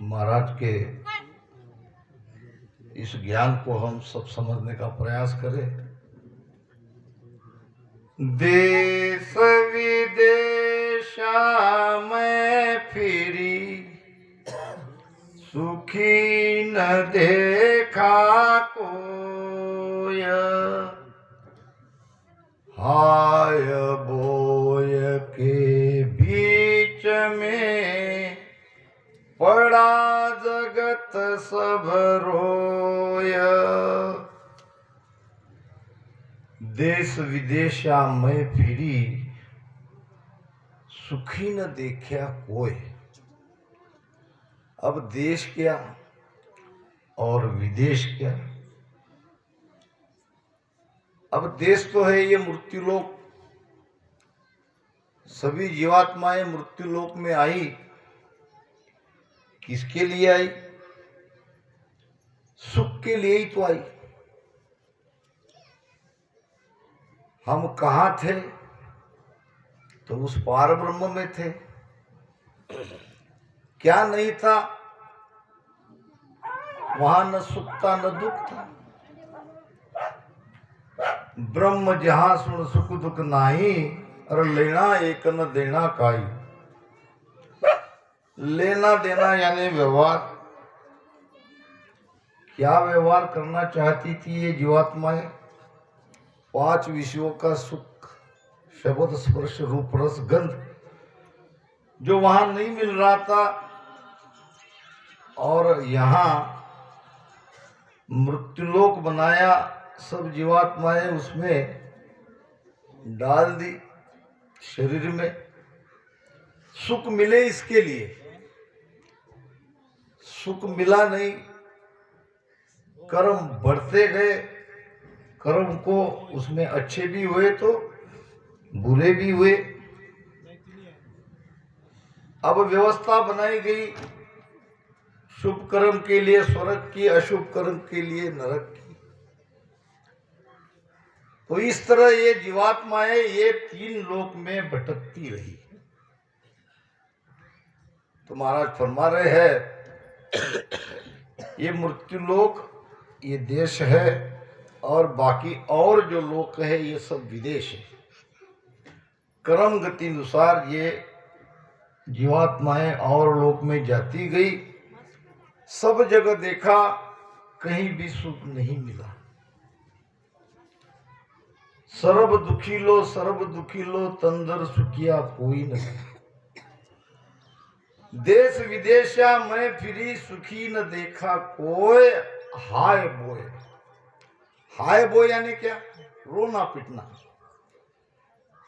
महाराज के इस ज्ञान को हम सब समझने का प्रयास करें। देश विदेशा में फिरी सुखी न देखा कोय, हाय बोय के बीच में पड़ा जगत सब रोय। देश विदेशा में फिरी सुखी न देखा कोय। अब देश क्या और विदेश क्या। अब देश तो है ये मृत्युलोक। सभी जीवात्माएं मृत्युलोक में आई, किसके लिए आई? सुख के लिए ही तो आई। हम कहाँ थे? तो उस पार ब्रह्म में थे। क्या नहीं था? वहां न सुख था न दुख था। ब्रह्म जहां सुन सुख दुख नाही, और लेना एक न देना काई। लेना देना यानी व्यवहार। क्या व्यवहार करना चाहती थी ये जीवात्माएं? 5 विषयों का सुख, शब्द स्पर्श रूप रस गंध, जो वहां नहीं मिल रहा था और यहाँ मृत्युलोक बनाया। सब जीवात्माएं उसमें डाल दी शरीर में। सुख मिले इसके लिए। सुख मिला नहीं, कर्म बढ़ते गए। कर्म को उसमें अच्छे भी हुए तो बुरे भी हुए। अब व्यवस्था बनाई गई शुभ कर्म के लिए स्वर्ग की, अशुभ कर्म के लिए नरक की। तो इस तरह ये जीवात्माएं ये 3 लोक में भटकती रही। तो महाराज फरमा रहे हैं ये मृत्युलोक ये देश है, और बाकी और जो लोक है ये सब विदेश है। कर्म गति अनुसार ये जीवात्माएं और लोक में जाती गई। सब जगह देखा, कहीं भी सुख नहीं मिला। सर्व दुखी लो तंदर सुखिया कोई नहीं। देश विदेशा में फिरी सुखी न देखा कोय, हाय बोय। हाय बोय यानी क्या? रोना पिटना।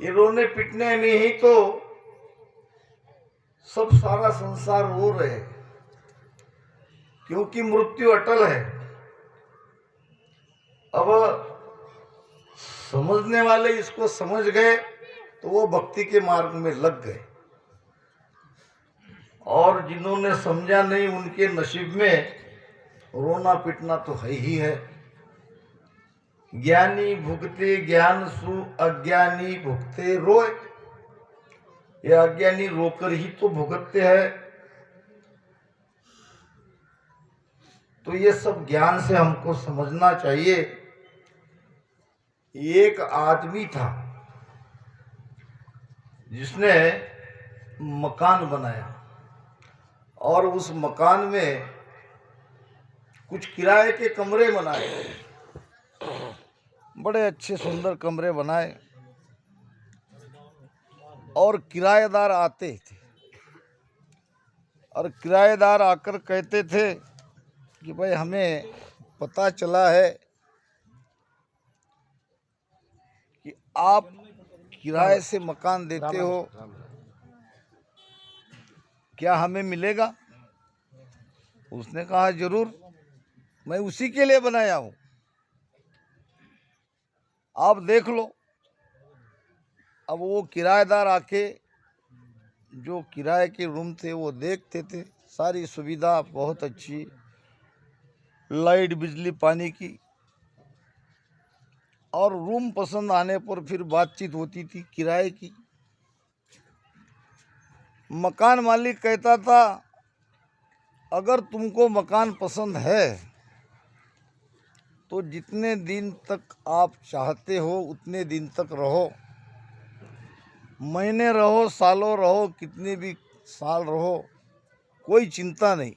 ये रोने पिटने में ही तो सब सारा संसार रो रहे हैं, क्योंकि मृत्यु अटल है। अब समझने वाले इसको समझ गए तो वो भक्ति के मार्ग में लग गए, और जिन्होंने समझा नहीं उनके नसीब में रोना पिटना तो है ही है। ज्ञानी भुगते ज्ञान सु, अज्ञानी भुगते रोए। ये अज्ञानी रोकर ही तो भुगतते हैं। तो ये सब ज्ञान से हमको समझना चाहिए। एक आदमी था जिसने मकान बनाया, और उस मकान में कुछ किराए के कमरे बनाए। बड़े अच्छे सुंदर कमरे बनाए, और किराएदार आते थे, और किराएदार आकर कहते थे कि भाई हमें पता चला है कि आप किराए से मकान देते हो, क्या हमें मिलेगा? उसने कहा जरूर, मैं उसी के लिए बनाया हूं, आप देख लो। अब वो किराएदार आके जो किराए के रूम थे वो देखते थे। सारी सुविधा बहुत अच्छी, लाइट बिजली पानी की, और रूम पसंद आने पर फिर बातचीत होती थी किराए की। मकान मालिक कहता था अगर तुमको मकान पसंद है तो जितने दिन तक आप चाहते हो उतने दिन तक रहो, महीने रहो, सालों रहो, कितने भी साल रहो, कोई चिंता नहीं।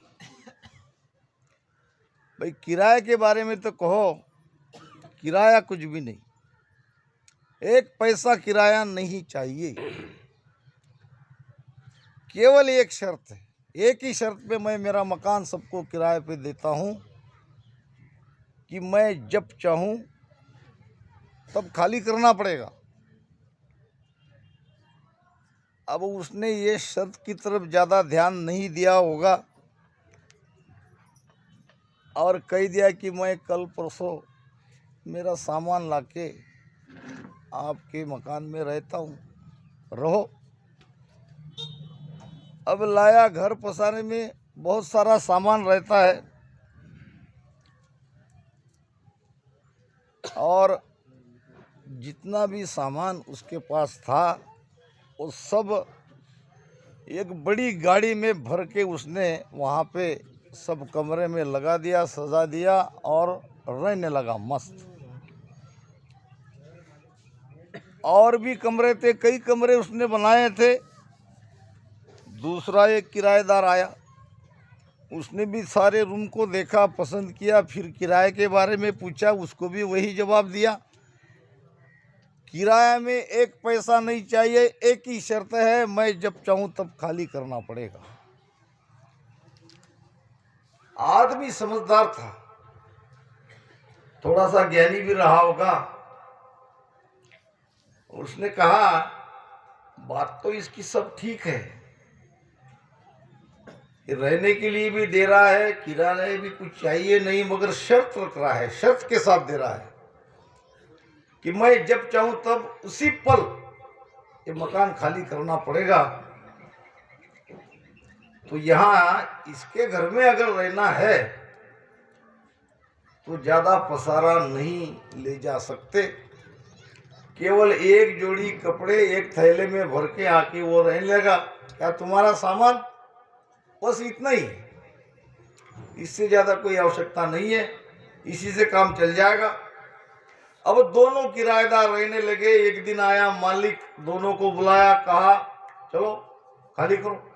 भाई किराए के बारे में तो कहो, किराया कुछ भी नहीं, एक पैसा किराया नहीं चाहिए। केवल एक शर्त है, एक ही शर्त पे मैं मेरा मकान सबको किराए पे देता हूँ कि मैं जब चाहूँ तब खाली करना पड़ेगा। अब उसने ये शर्त की तरफ ज़्यादा ध्यान नहीं दिया होगा और कह दिया कि मैं कल परसों मेरा सामान लाके आपके मकान में रहता हूँ, रहो। अब लाया, घर पसारे में बहुत सारा सामान रहता है और जितना भी सामान उसके पास था वो सब एक बड़ी गाड़ी में भर के उसने वहाँ पे सब कमरे में लगा दिया, सजा दिया और रहने लगा मस्त। और भी कमरे थे, कई कमरे उसने बनाए थे। दूसरा एक किराएदार आया, उसने भी सारे रूम को देखा, पसंद किया, फिर किराए के बारे में पूछा, उसको भी वही जवाब दिया। किराया में एक पैसा नहीं चाहिए, एक ही शर्त है, मैं जब चाहूं तब खाली करना पड़ेगा। आदमी समझदार था, थोड़ा सा ज्ञानी भी रहा होगा। उसने कहा बात तो इसकी सब ठीक है, रहने के लिए भी दे रहा है, किराए भी कुछ चाहिए नहीं, मगर शर्त रख रहा है, शर्त के साथ दे रहा है कि मैं जब चाहूं तब उसी पल ये मकान खाली करना पड़ेगा। तो यहाँ इसके घर में अगर रहना है तो ज़्यादा पसारा नहीं ले जा सकते, केवल एक जोड़ी कपड़े एक थैले में भर के आके वो रहने लगा। क्या तुम्हारा सामान बस इतना ही, इससे ज़्यादा कोई आवश्यकता नहीं है, इसी से काम चल जाएगा। अब दोनों किराएदार रहने लगे। एक दिन आया मालिक, दोनों को बुलाया, कहा चलो खाली करो।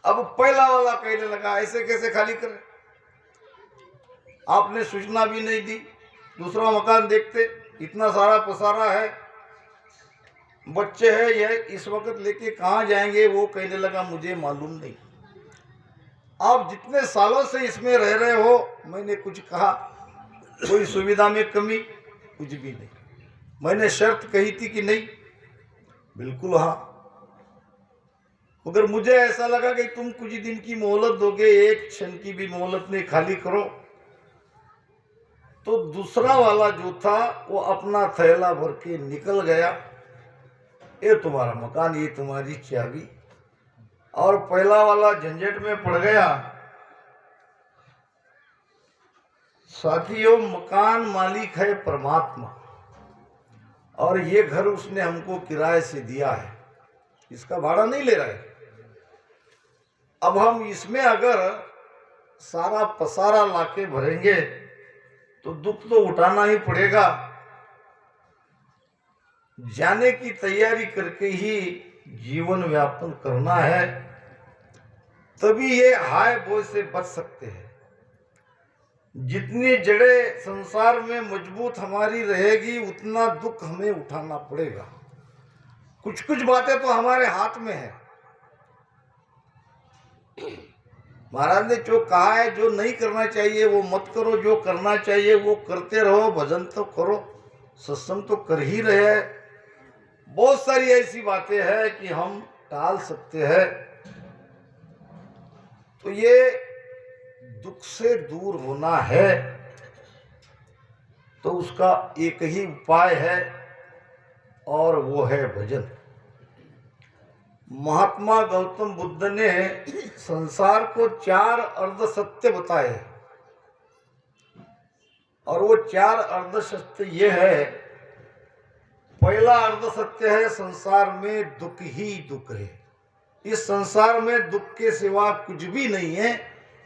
अब पहला वाला कहने लगा ऐसे कैसे खाली करें, आपने सूचना भी नहीं दी, दूसरा मकान देखते, इतना सारा पसारा है, बच्चे हैं, ये इस वक्त लेके कहाँ जाएंगे। वो कहने लगा मुझे मालूम नहीं, आप जितने सालों से इसमें रह रहे हो, मैंने कुछ कहा, कोई सुविधा में कमी कुछ भी नहीं, मैंने शर्त कही थी कि नहीं, बिल्कुल हाँ, मगर मुझे ऐसा लगा कि तुम कुछ दिन की मोहलत दोगे, एक क्षण की भी मोहलत नहीं, खाली करो। तो दूसरा वाला जो था वो अपना थैला भर के निकल गया, ये तुम्हारा मकान, ये तुम्हारी चाबी। और पहला वाला झंझट में पड़ गया। साथियों, मकान मालिक है परमात्मा, और ये घर उसने हमको किराए से दिया है, इसका भाड़ा नहीं ले रहा है। अब हम इसमें अगर सारा पसारा लाके भरेंगे तो दुख तो उठाना ही पड़ेगा। जाने की तैयारी करके ही जीवन व्यापन करना है, तभी ये हाय बोझ से बच सकते हैं। जितनी जड़ें संसार में मजबूत हमारी रहेगी, उतना दुख हमें उठाना पड़ेगा। कुछ कुछ बातें तो हमारे हाथ में है। महाराज ने जो कहा है, जो नहीं करना चाहिए वो मत करो, जो करना चाहिए वो करते रहो, भजन तो करो, सत्संग तो कर ही रहे हैं। बहुत सारी ऐसी बातें हैं कि हम टाल सकते हैं। तो ये दुख से दूर होना है तो उसका एक ही उपाय है, और वो है भजन। महात्मा गौतम बुद्ध ने संसार को 4 अर्ध सत्य बताए, और वो 4 अर्ध सत्य ये है। पहला अर्ध सत्य है संसार में दुख ही दुख है, इस संसार में दुख के सिवा कुछ भी नहीं है।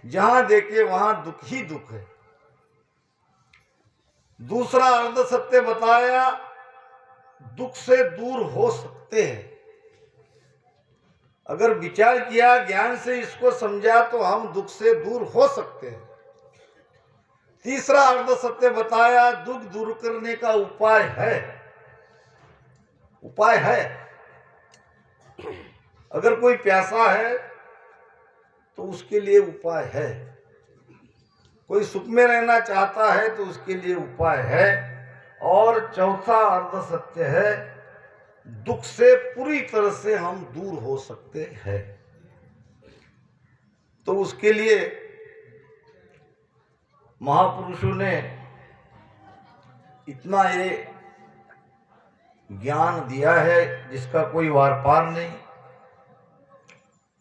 जहां देखे वहां दुख ही दुख है। दूसरा अर्ध सत्य बताया, दुख से दूर हो सकते हैं। अगर विचार किया, ज्ञान से इसको समझा तो हम दुख से दूर हो सकते हैं। तीसरा अर्ध सत्य बताया, दुख दूर करने का उपाय है। उपाय है। अगर कोई प्यासा है तो उसके लिए उपाय है। कोई सुख में रहना चाहता है तो उसके लिए उपाय है। और चौथा अर्ध सत्य है, दुख से पूरी तरह से हम दूर हो सकते हैं। तो उसके लिए महापुरुषों ने इतना ये ज्ञान दिया है जिसका कोई वार पार नहीं।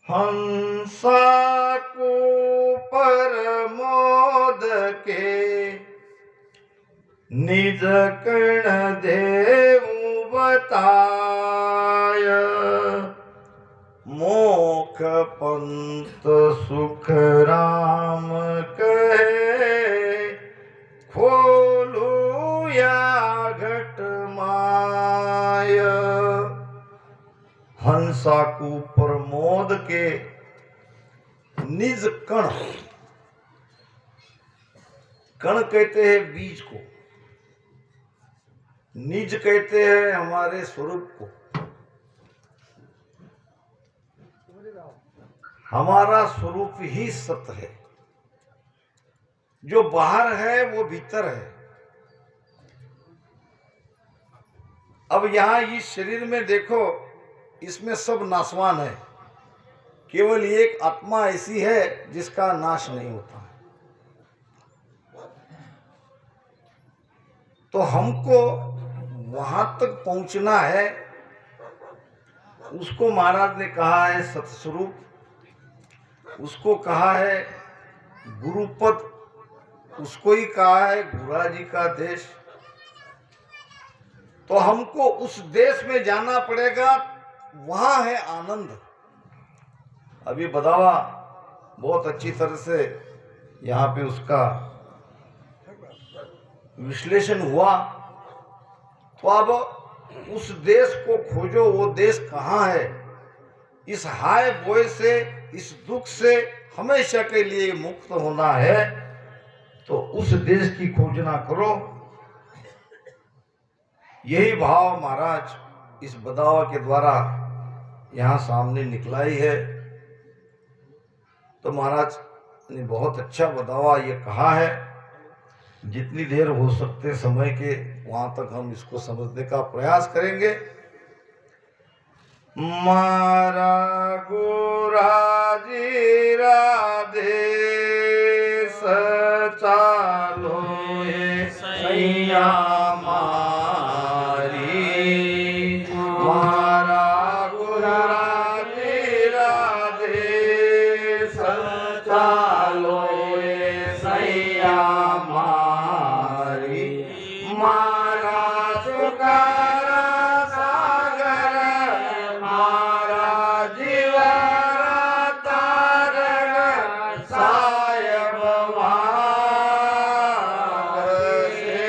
हंसा को परमोद के निज कर्ण देऊ बताय, मोख पंत सुख राम कहे, खोलू या घट माय। हंसा को प्रमोद के निज कण, कण कहते हैं बीज को, निज कहते हैं हमारे स्वरूप को। हमारा स्वरूप ही सत्य है। जो बाहर है वो भीतर है। अब यहां इस शरीर में देखो, इसमें सब नाशवान है। केवल एक आत्मा ऐसी है जिसका नाश नहीं होता। तो हमको वहां तक पहुंचना है। उसको महाराज ने कहा है सत्स्वरूप, उसको कहा है गुरुपद, उसको ही कहा है गुरा जी का देश। तो हमको उस देश में जाना पड़ेगा। वहां है आनंद। अभी बदावा बहुत अच्छी तरह से यहाँ पे उसका विश्लेषण हुआ। तो अब उस देश को खोजो। वो देश कहाँ है? इस हाय बोय से, इस दुख से हमेशा के लिए मुक्त होना है तो उस देश की खोजना करो। यही भाव महाराज इस बदावा के द्वारा यहाँ सामने निकला ही है। तो महाराज ने बहुत अच्छा बदावा ये कहा है। जितनी देर हो सकते समय के वहां तक हम इसको समझने का प्रयास करेंगे। मारा गोरा जी राधे चालो सैया मारी, मारा गोरा जी राधे चालो सैया मारी, मारा सुकारा सागर, मारा जीवरा तारक सायब से,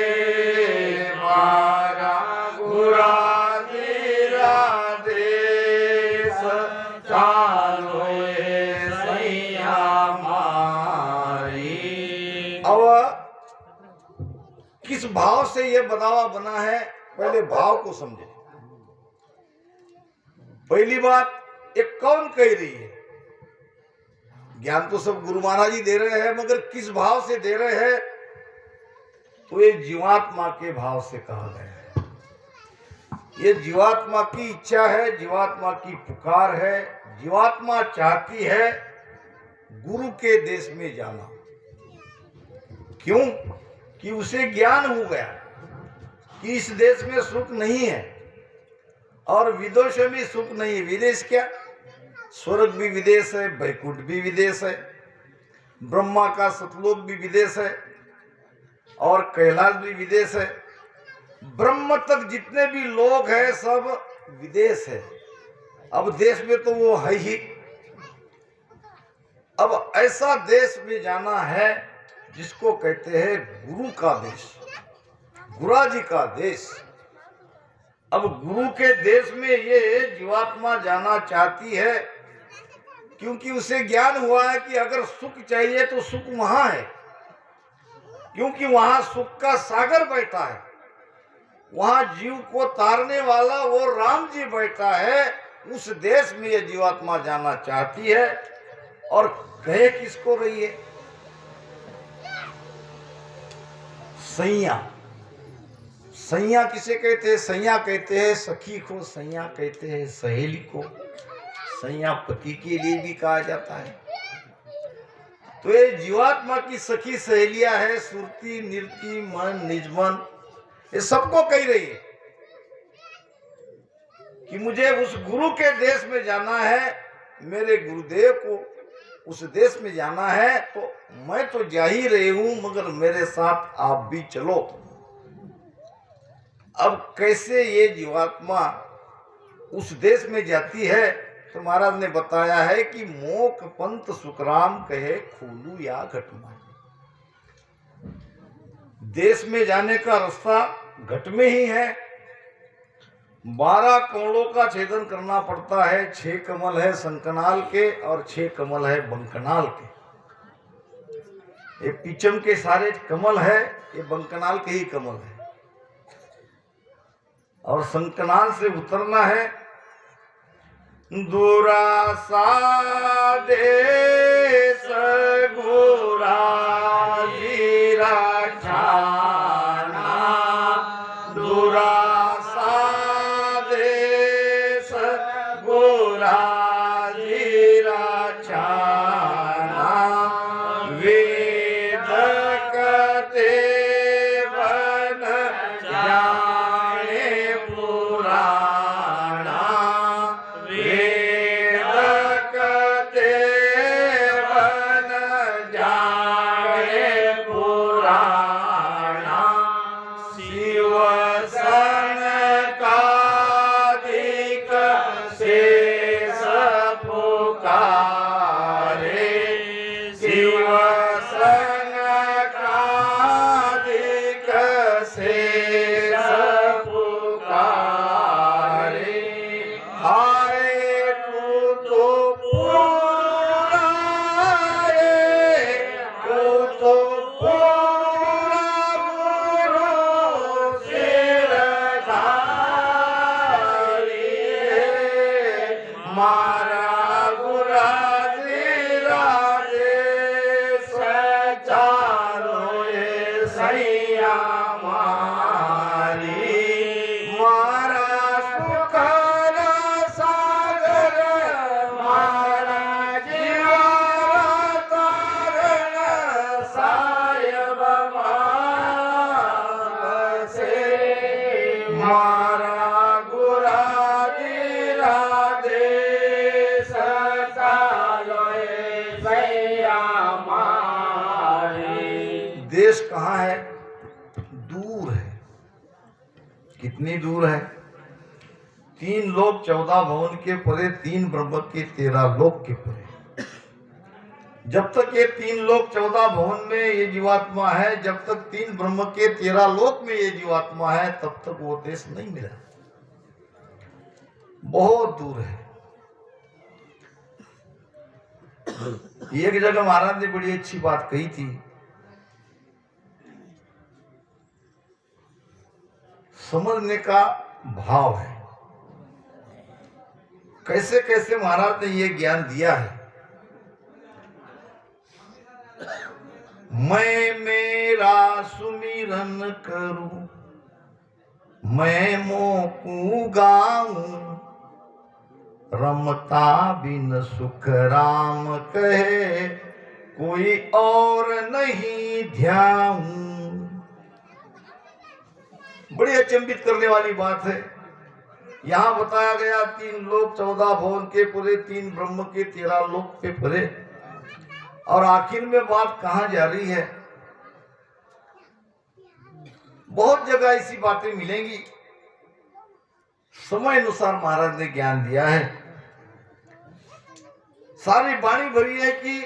मारा गुरा देश चालो सैया मारी। अब किस भाव से यह बदावा बना है, पहले भाव को समझे। पहली बात, ये कौन कह रही है? ज्ञान तो सब गुरु महाराज जी दे रहे हैं, मगर किस भाव से दे रहे हैं? तो ये जीवात्मा के भाव से कहा गया है। ये जीवात्मा की इच्छा है, जीवात्मा की पुकार है। जीवात्मा चाहती है गुरु के देश में जाना। क्यों? कि उसे ज्ञान हो गया कि इस देश में सुख नहीं है और विदेश में सुख नहीं है। विदेश क्या? स्वर्ग भी विदेश है, वैकुंठ भी विदेश है, ब्रह्मा का सतलोक भी विदेश है और कैलाश भी विदेश है। ब्रह्म तक जितने भी लोग हैं सब विदेश है। अब देश में तो वो है ही। अब ऐसा देश में जाना है जिसको कहते हैं गुरु का देश, गुरा जी का देश। अब गुरु के देश में ये जीवात्मा जाना चाहती है, क्योंकि उसे ज्ञान हुआ है कि अगर सुख चाहिए तो सुख वहां है, क्योंकि वहां सुख का सागर बैठा है, वहां जीव को तारने वाला वो राम जी बैठा है। उस देश में ये जीवात्मा जाना चाहती है। और कहे किसको रही है? सैया। सैया किसे कहते हैं? सैया कहते हैं सखी को, सैया कहते हैं सहेली को, सैया पति के लिए भी कहा जाता है। तो ये जीवात्मा की सखी सहेलियां है, सुरती, निर्ति, मन, निजमन, ये सबको कह रही है कि मुझे उस गुरु के देश में जाना है, मेरे गुरुदेव को उस देश में जाना है। तो मैं तो जा ही रही हूं, मगर मेरे साथ आप भी चलो। अब कैसे ये जीवात्मा उस देश में जाती है? तो महाराज ने बताया है कि मोक पंत सुखराम कहे खोलू या घटना। देश में जाने का रास्ता घट में ही है। 12 कोणों का छेदन करना पड़ता है। 6 कमल है संकनाल के और 6 कमल है बंकनाल के। ये पीछम के सारे कमल है, ये बंकनाल के ही कमल है। और संकनाल से उतरना है। दुरासा देश गोरा जीरा छाना, दुरासा देश गोरा जीरा छाना, वेद कते बन जाने पुराना, वेद कते बन जाने पुराना, शिव सनकादिक शेष पुकारे, शिव सनकादिक शेष पुकारे। हाय तू तो पूरा रे, तू तो पूरा गुरु सिरधारी रे, मारा गुरा राजेश चारो ये सैया मारी, मारा सुखर सागर, मारा जीवा तारण सायब से, मारा गुरा राजेश चारो ये सैया मारी। देश कहाँ है? दूर है। कितनी दूर है? 3 लोक 14 भवन के परे, 3 ब्रह्म के 13 लोक के परे। जब तक ये 3 लोक 14 भवन में ये जीवात्मा है, जब तक 3 ब्रह्म के 13 लोक में ये जीवात्मा है, तब तक वो देश नहीं मिला। बहुत दूर है। एक जगह महाराज ने बड़ी अच्छी बात कही थी। समझने का भाव है। कैसे कैसे महाराज ने ये ज्ञान दिया है। मैं मेरा सुमिरन करूं, मैं मोकू गाऊं, रमता बिन सुख राम कहे, कोई और नहीं ध्याऊं। बड़ी अचंभित करने वाली बात है। यहां बताया गया 3 लोक 14 भवन के पूरे, 3 ब्रह्म के 13 लोक के परे। और आखिर में बात कहां जा रही है? बहुत जगह ऐसी बातें मिलेंगी। समय अनुसार महाराज ने ज्ञान दिया है। सारी वाणी भरी है कि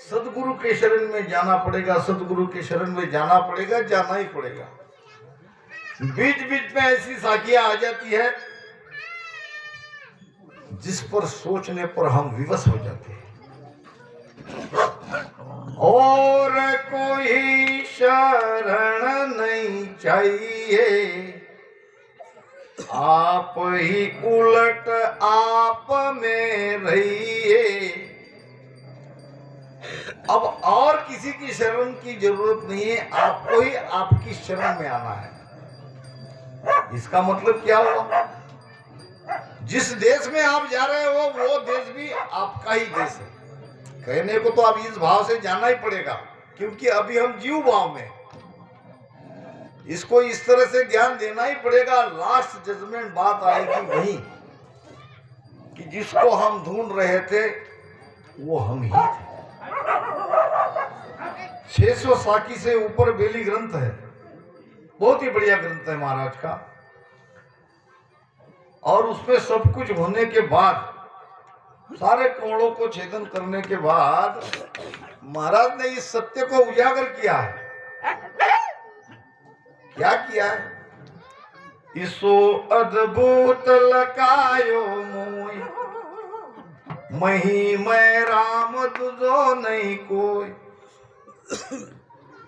सदगुरु के शरण में जाना पड़ेगा, सदगुरु के शरण में जाना पड़ेगा, जाना ही पड़ेगा। बीच बीच में ऐसी साखियां आ जाती है जिस पर सोचने पर हम विवश हो जाते हैं। और कोई शरण नहीं चाहिए, आप ही उलट आप में रहिए। अब और किसी की शरण की जरूरत नहीं है, आपको ही आपकी शरण में आना है। इसका मतलब क्या हुआ? जिस देश में आप जा रहे हो वो देश भी आपका ही देश है। कहने को तो अब इस भाव से जाना ही पड़ेगा, क्योंकि अभी हम जीव भाव में, इसको इस तरह से ज्ञान देना ही पड़ेगा। लास्ट जजमेंट बात आएगी वही कि जिसको हम ढूंढ रहे थे वो हम ही थे। 600 साखी से ऊपर बेली ग्रंथ है, बहुत ही बढ़िया ग्रंथ है महाराज का। और उसमें सब कुछ होने के बाद, सारे कौड़ों को छेदन करने के बाद महाराज ने इस सत्य को उजागर किया है। क्या किया है? इसो अद्भुत लकायो मोई, मही मैं राम तुझो नहीं कोई।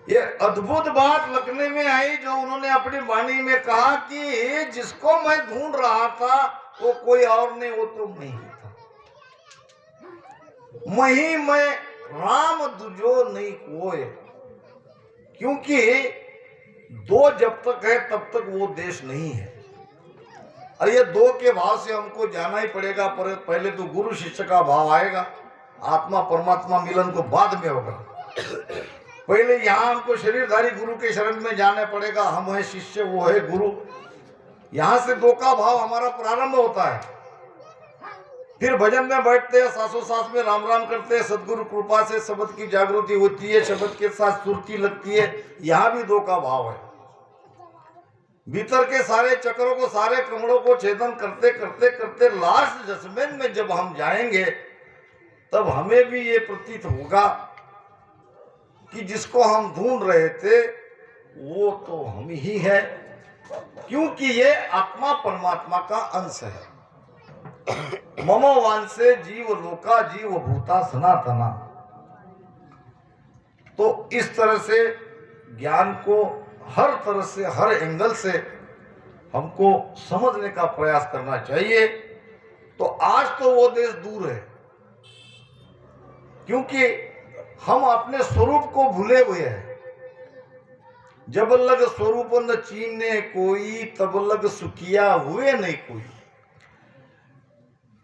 ये अद्भुत बात लगने में आई जो उन्होंने अपनी वाणी में कहा कि जिसको मैं ढूंढ रहा था वो कोई और नहीं, वो तो मैं ही था। मही मैं राम तुझो नहीं कोई, क्योंकि दो जब तक है तब तक वो देश नहीं है। और ये दो के भाव से हमको जाना ही पड़ेगा। पर पहले तो गुरु शिष्य का भाव आएगा, आत्मा परमात्मा मिलन तो बाद में होगा। पहले यहाँ हमको शरीरधारी गुरु के शरण में जाना पड़ेगा। हम है शिष्य, वो है गुरु। यहाँ से दो का भाव हमारा प्रारंभ होता है। फिर भजन में बैठते हैं, सासों सास में राम राम करते हैं, सदगुरु कृपा से शब्द की जागृति होती है, शब्द के साथ सुरती लगती है। यहाँ भी दो का भाव है। भीतर के सारे चक्रों को, सारे कमलों को छेदन करते करते करते लास्ट जजमेंट में जब हम जाएंगे तब हमें भी ये प्रतीत होगा कि जिसको हम ढूंढ रहे थे वो तो हम ही है, क्योंकि ये आत्मा परमात्मा का अंश है। ममो वांसे जीव लोका जीव भूता सनातना। तो इस तरह से ज्ञान को हर तरह से, हर एंगल से हमको समझने का प्रयास करना चाहिए। तो आज तो वो देश दूर है, क्योंकि हम अपने स्वरूप को भूले हुए हैं। जब लग स्वरूप न चीने कोई, तब लग सुखिया हुए नहीं कोई।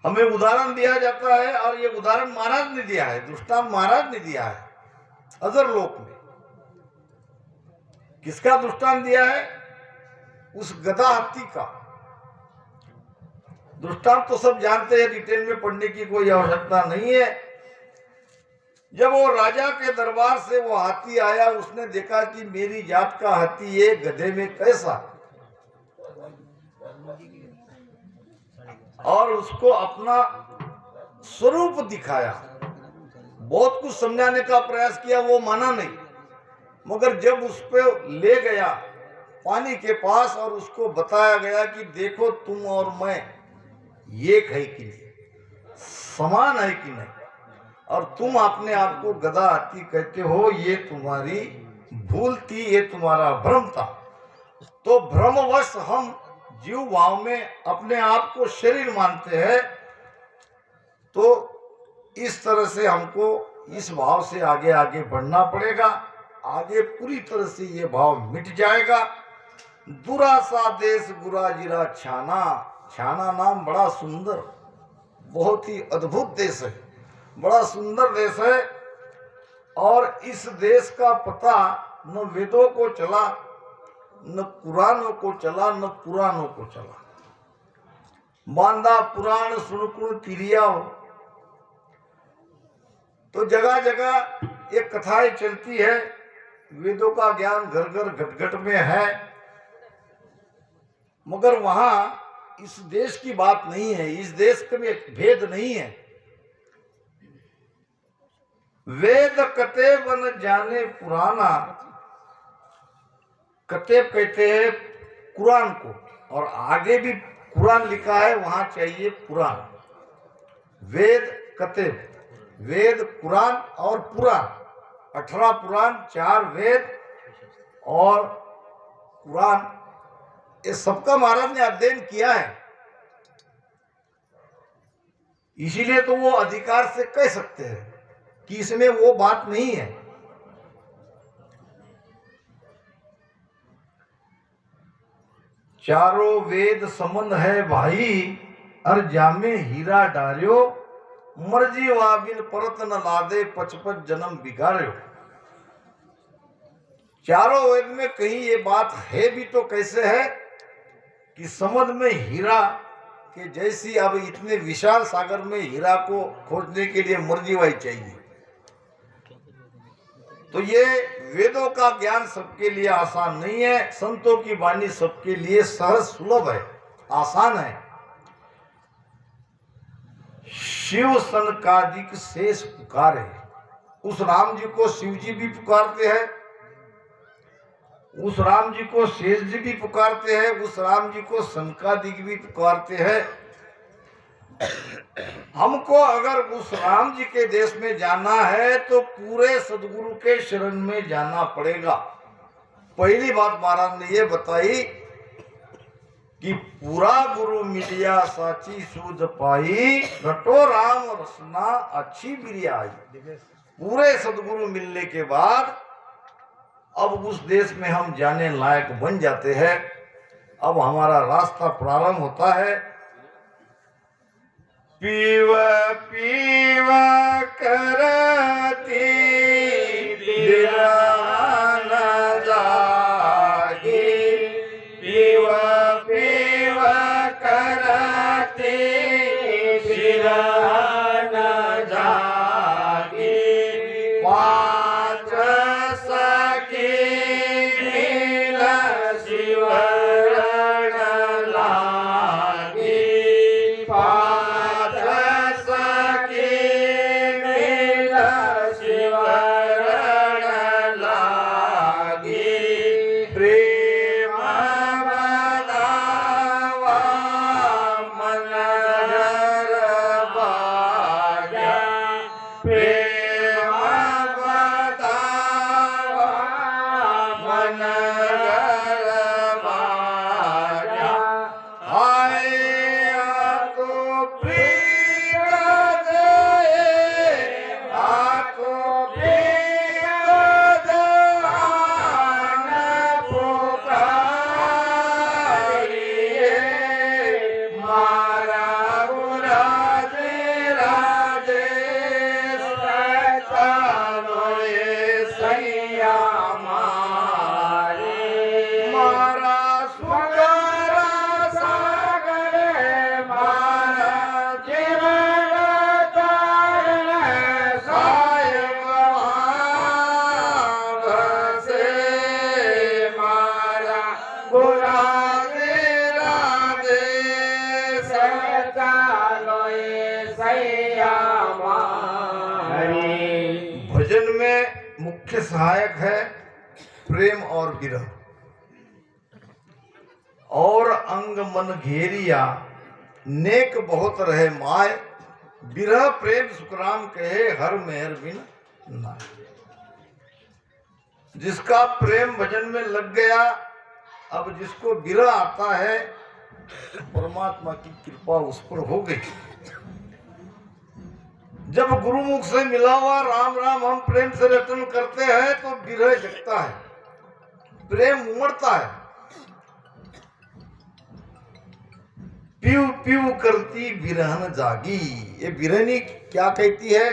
हमें उदाहरण दिया जाता है, और ये उदाहरण महाराज ने दिया है, दृष्टांत महाराज ने दिया है अदर लोक में। किसका दृष्टांत दिया है? उस गधा हाथी का दृष्टांत तो सब जानते हैं, डिटेल में पढ़ने की कोई आवश्यकता नहीं है। जब वो राजा के दरबार से वो हाथी आया, उसने देखा कि मेरी जात का हाथी ये गधे में कैसा, और उसको अपना स्वरूप दिखाया। बहुत कुछ समझाने का प्रयास किया, वो माना नहीं। मगर जब उस पे ले गया पानी के पास और उसको बताया गया कि देखो तुम और मैं एक है कि नहीं, समान है कि नहीं, और तुम अपने आप को गधा हाथी कहते हो, ये तुम्हारी भूल थी, ये तुम्हारा भ्रम था। तो भ्रमवश हम जीव भाव में अपने आप को शरीर मानते हैं। तो इस तरह से हमको इस भाव से आगे आगे बढ़ना पड़ेगा। आगे पूरी तरह से ये भाव मिट जाएगा। दुरासा देश गुराजिरा छाना, छाना नाम बड़ा सुंदर, बहुत ही अद्भुत देश है, बड़ा सुंदर देश है। और इस देश का पता न वेदों को चला, न पुराणों को चला, न पुराणों को चला। बांदा पुराण सुनकुण तिरिया हो, तो जगह जगह एक कथाएं चलती है। वेदों का ज्ञान घर घर घट घट में है, मगर वहां इस देश की बात नहीं है, इस देश में भेद नहीं है। वेद कतेब न जाने पुराना, कतेब कहते हैं कुरान को, और आगे भी कुरान लिखा है, वहां चाहिए पुराण। वेद कतेब, वेद कुरान और पुराण, 18 पुराण, 4 वेद और कुरान, ये सबका महाराज ने अध्ययन किया है। इसीलिए तो वो अधिकार से कह सकते हैं कि इसमें वो बात नहीं है। चारों वेद समन है भाई, अर जामे हीरा डार्यो, मर्जी वाबिन परत न लादे, 55 जन्म बिगाड़ो। चारों वेद में कहीं ये बात है भी तो कैसे है कि समुद्र में हीरा के जैसी, अब इतने विशाल सागर में हीरा को खोजने के लिए मर्जी वाई चाहिए। तो ये वेदों का ज्ञान सबके लिए आसान नहीं है, संतों की वाणी सबके लिए सहज सुलभ है, आसान है। शिव सनकादिक शेष पुकारे, उस राम जी को शिव जी भी पुकारते हैं, उस राम जी को शेष जी भी पुकारते हैं, उस राम जी को सनकादिक भी पुकारते हैं। हमको अगर उस राम जी के देश में जाना है तो पूरे सदगुरु के शरण में जाना पड़ेगा। पहली बात महाराज ने ये बताई कि पूरा गुरु मिलिया साची सूझ पाई, घटो राम रसना अच्छी बिरियाई। पूरे सदगुरु मिलने के बाद अब उस देश में हम जाने लायक बन जाते हैं। अब हमारा रास्ता प्रारंभ होता है। पीवा पीवा करती बिरहान जागी, पीवा पीवा करती बिरहान जागी, पांच सखी मिल शिवरण लागी, पांच सखी मिल शिवरण लागी, प्रेम बनावा मन जर बाजा, प्रेम बतावा मन जर बाजा, आया तो प्रीत दे, आको प्रीत दान पुकारिए, मारा राजे राजे सचालोए सैया मारे, मारा सुगरा सागर, मारा जीवन तारण साहेब से, मारा गुराजे राजे सचालोए सैया मारे। भजन में मुख्य सहायक है प्रेम और विरह, और अंग मन घेरिया नेक बहुत रहे माय, विरह प्रेम सुखराम कहे हर मेहर बिन नाय। जिसका प्रेम भजन में लग गया, अब जिसको विरह आता है, परमात्मा की कृपा उस पर हो गई। जब गुरुमुख से मिला हुआ राम राम हम प्रेम से रटन करते हैं तो विरह जगता है, प्रेम उमड़ता है। पीऊ पीऊ करती बिरहन जागी, ये बिरहनी क्या कहती है?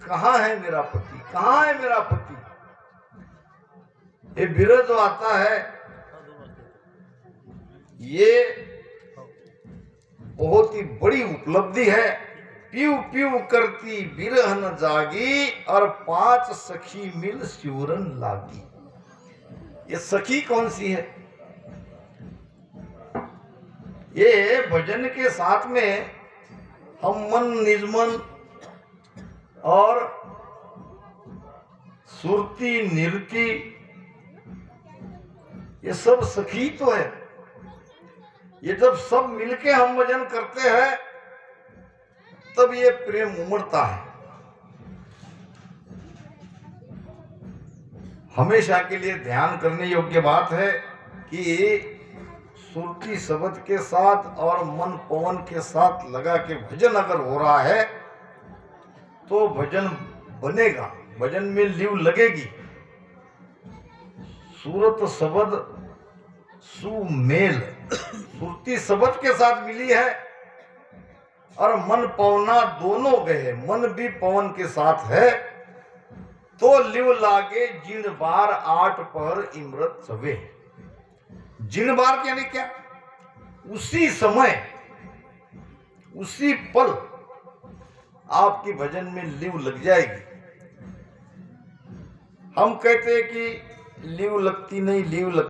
कहाँ है मेरा पति, कहाँ है मेरा पति? ये विरह जो आता है ये बहुत ही बड़ी उपलब्धि है। पीऊ पीऊ करती बिरहन जागी, और 5 सखी मिल शिवरन लागी। ये सखी कौन सी है? ये भजन के साथ में हम मन निजमन और सुरती निरती ये सब सखी तो है। ये जब सब मिलके हम भजन करते हैं तब ये प्रेम उमड़ता है। हमेशा के लिए ध्यान करने योग्य बात है कि सुरती शब्द के साथ और मन पवन के साथ लगा के भजन अगर हो रहा है तो भजन बनेगा, भजन में लीव लगेगी। सूरत शब्द सुमेल सुरती शब्द के साथ मिली है और मन पवना दोनों गए, मन भी पवन के साथ है तो लिव लागे जिन बार आठ पर इमरत सवे। जिन बार यानी क्या? उसी समय उसी पल आपकी भजन में लीव लग जाएगी। हम कहते हैं कि लीव लगती नहीं, लीव लगती